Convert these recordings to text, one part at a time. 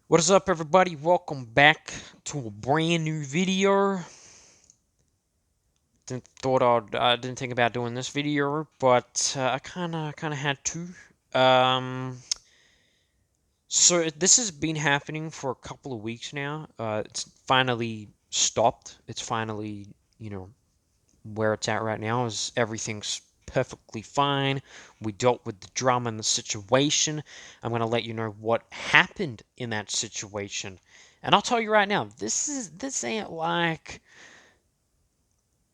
What is up, everybody? Welcome back to a brand new video. I didn't think about doing this video, but I kind of had to. Um, so this has been happening for a couple of weeks now. It's finally stopped. It's finally, you know, where it's at right now is everything's perfectly fine. We dealt with the drama and the situation. I'm going to let you know what happened in that situation. And I'll tell you right now, this ain't like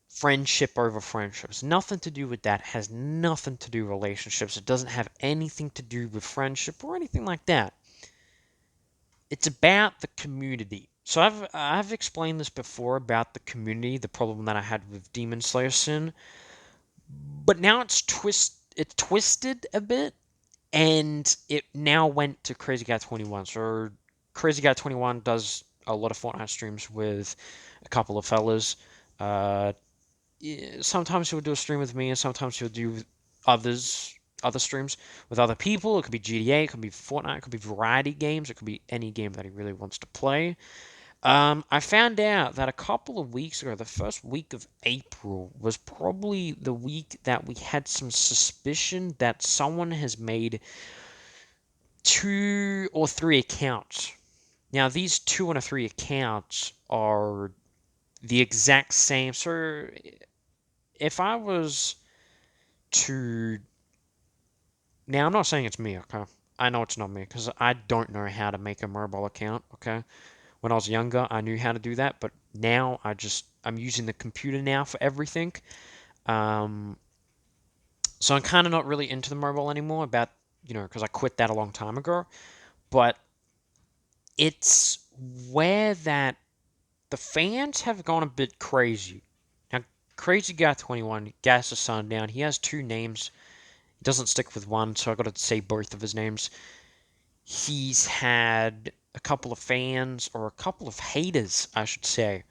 friendship over friendships. Nothing to do with that. It has nothing to do with relationships. It doesn't have anything to do with friendship or anything like that. It's about the community. So I've explained this before about the community, the problem that I had with Demon Slayer Sin. But now it's twisted a bit, and it now went to Crazy Guy 21. So Crazy Guy 21 does a lot of Fortnite streams with a couple of fellas. Uh, Sometimes he'll do a stream with me, and sometimes he'll do other streams with other people. It could be GTA, it could be Fortnite, it could be variety games, it could be any game that he really wants to play. I found out that a couple of weeks ago, the first week of April, was probably the week that we had some suspicion that someone has made 2 or 3 accounts. Now, these 2 or 3 accounts are the exact same. So, if I was to. Now, I'm not saying it's me, okay? I know it's not me because I don't know how to make a mobile account, okay? When I was younger, I knew how to do that, but now I'm using the computer now for everything. Um, so I'm kind of not really into the mobile anymore about, because I quit that a long time ago. But it's where that the fans have gone a bit crazy. Now, Crazy Guy 21, Gas the Sundown, he has two names. He doesn't stick with one, so I got to say both of his names. He's had a couple of fans, or a couple of haters, I should say,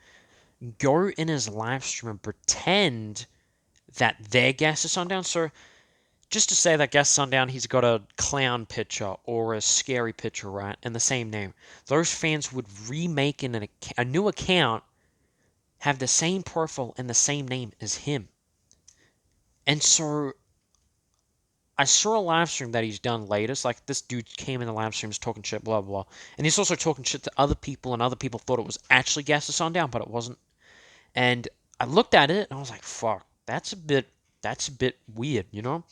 go in his live stream and pretend that they're Gas of Sundown. So just to say that Gas of Sundown, he's got a clown picture or a scary picture, right, and the same name. Those fans would remake a new account, have the same profile and the same name as him. And so I saw a live stream that he's done latest. Like, this dude came in the live streams talking shit, blah, blah, blah. And he's also talking shit to other people, and other people thought it was actually Gas of Sundown, but it wasn't. And I looked at it and I was like, fuck, that's a bit weird, you know?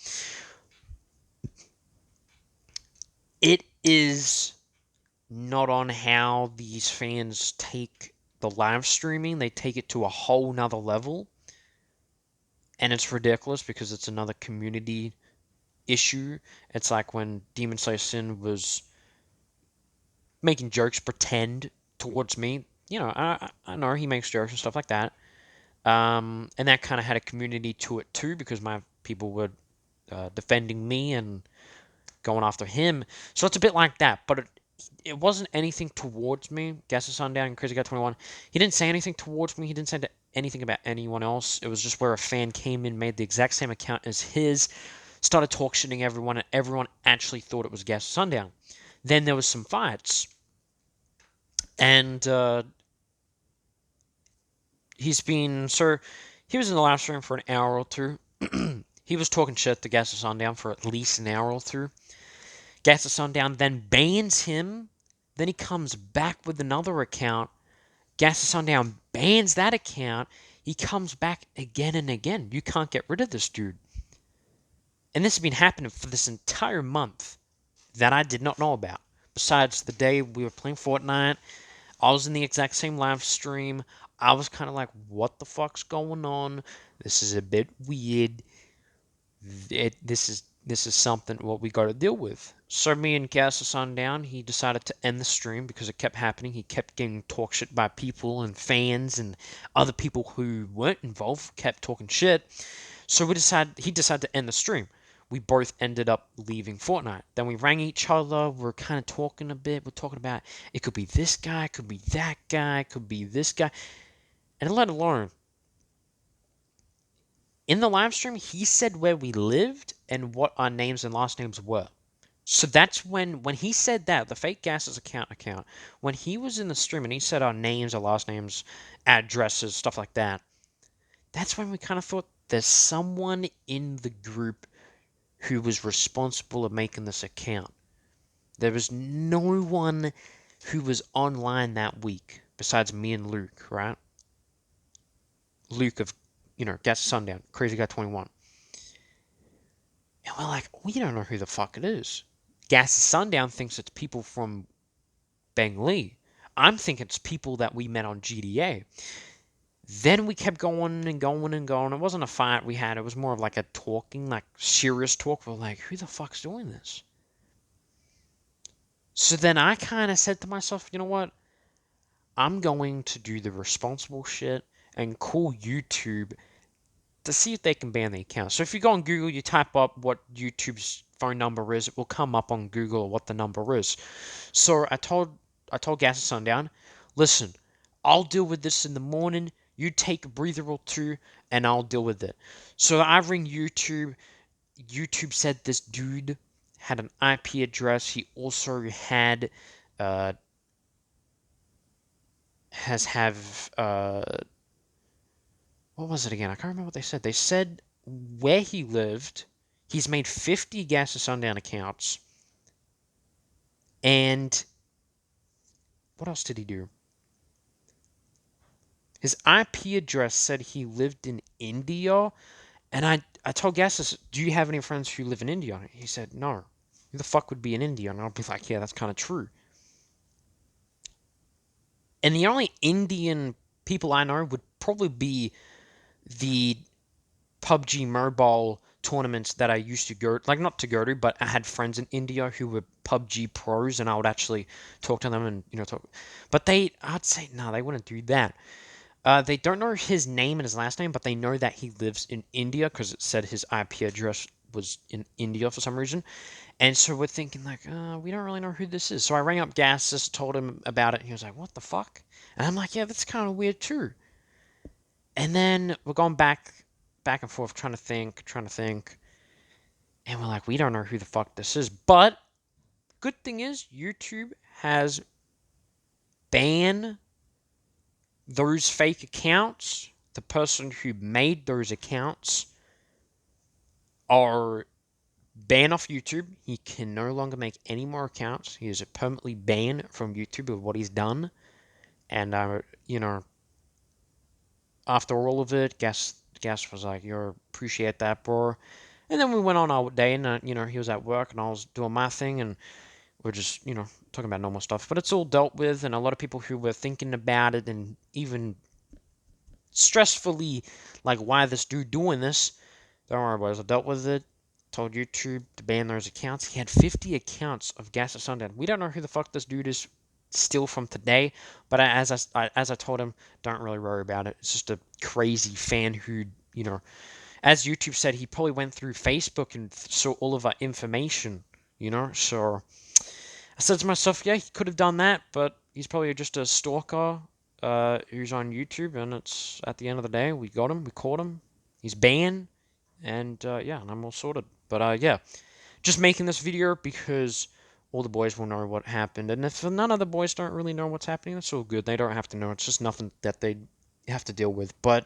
It is not on how these fans take the live streaming. They take it to a whole nother level. And it's ridiculous because it's another community issue. It's like when Demon Slayer Sin was making jokes, pretend towards me. I know he makes jokes and stuff like that. And that kind of had a community to it too because my people were defending me and going after him. So it's a bit like that, but it wasn't anything towards me. Gas of Sundown and Crazy Guy 21. He didn't say anything towards me. He didn't say anything about anyone else. It was just where a fan came in, made the exact same account as his, started talk shitting everyone, and everyone actually thought it was Gas of Sundown. Then there was some fights, and he was in the live stream for an hour or two. He was talking shit to Gas of Sundown for at least an hour or two. Gas of Sundown then bans him. Then he comes back with another account. Gas of Sundown bans that account. He comes back again and again. You can't get rid of this dude. And this has been happening for this entire month that I did not know about. Besides the day we were playing Fortnite, I was in the exact same live stream. I was kind of like, what the fuck's going on? This is a bit weird. This is something what we got to deal with. So me and Gas Sundown, he decided to end the stream because it kept happening. He kept getting talk shit by people and fans and other people who weren't involved kept talking shit. So he decided to end the stream. We both ended up leaving Fortnite. Then we rang each other. We're kind of talking a bit. We're talking about it could be this guy, it could be that guy, it could be this guy, and let alone in the live stream, he said where we lived and what our names and last names were. So that's when he said that, the fake gases account, when he was in the stream and he said our names, our last names, addresses, stuff like that, that's when we kind of thought there's someone in the group who was responsible of making this account. There was no one who was online that week besides me and Luke, right? Luke of, Gas Sundown, Crazy Guy 21. And we're like, we don't know who the fuck it is. Gas Sundown thinks it's people from Bang Lee. I'm thinking it's people that we met on GTA. Then we kept going and going and going. It wasn't a fight we had. It was more of like a talking, like serious talk. We're like, who the fuck's doing this? So then I kind of said to myself, you know what? I'm going to do the responsible shit and call YouTube to see if they can ban the account. So if you go on Google, you type up what YouTube's phone number is, it will come up on Google what the number is. So I told Gas of Sundown, listen, I'll deal with this in the morning. You take a breather or two, and I'll deal with it. So I ring YouTube. YouTube said this dude had an IP address. He also had uh, has have what was it again? I can't remember what they said. They said where he lived. He's made 50 Gas of Sundown accounts. And what else did he do? His IP address said he lived in India. And I told Gas, do you have any friends who live in India? He said, no. Who the fuck would be in India? And I'll be like, yeah, that's kind of true. And the only Indian people I know would probably be the PUBG Mobile tournaments that I used to go, like not to go to, but I had friends in India who were PUBG pros, and I would actually talk to them and talk. But I'd say no, they wouldn't do that. They don't know his name and his last name, but they know that he lives in India because it said his IP address was in India for some reason. And so we're thinking like, we don't really know who this is. So I rang up Gas, just told him about it, and he was like, "What the fuck?" And I'm like, "Yeah, that's kind of weird too." And then we're going back and forth, trying to think, and we're like, we don't know who the fuck this is. But good thing is, YouTube has banned those fake accounts. The person who made those accounts are banned off YouTube. He can no longer make any more accounts. He is permanently banned from YouTube of what he's done. And after all of it, Gas was like, "You appreciate that, bro." And then we went on our day, and he was at work, and I was doing my thing, and we're just talking about normal stuff. But it's all dealt with, and a lot of people who were thinking about it and even stressfully like, why this dude doing this? Don't worry, boys. I dealt with it. Told YouTube to ban those accounts. He had 50 accounts of Gas of Sundown. We don't know who the fuck this dude is still from today, but as I told him, don't really worry about it. It's just a crazy fan who, as YouTube said, he probably went through Facebook and saw all of our information, So I said to myself, yeah, he could have done that, but he's probably just a stalker who's on YouTube, and it's at the end of the day, we got him, we caught him, he's banned, and yeah, and I'm all sorted. But yeah, just making this video because all the boys will know what happened, and if none of the boys don't really know what's happening, that's all good. They don't have to know. It's just nothing that they have to deal with. But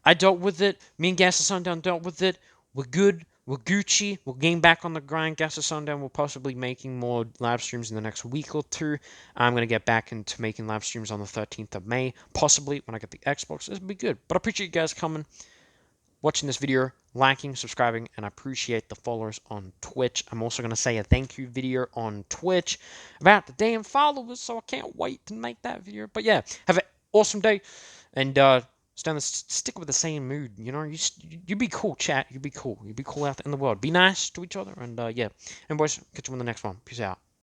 I dealt with it. Me and Gas of Sundown dealt with it. We're good. We're Gucci. We're getting back on the grind. Gas of Sundown will possibly making more live streams in the next week or two. I'm going to get back into making live streams on the 13th of May, possibly when I get the Xbox. This will be good. But I appreciate you guys coming, watching this video, liking, subscribing, and I appreciate the followers on Twitch. I'm also going to say a thank you video on Twitch about the damn followers, so I can't wait to make that video. But yeah, have an awesome day, and stick with the same mood. You be cool, chat. You be cool. You be cool out in the world. Be nice to each other, and yeah. And boys, catch you on the next one. Peace out.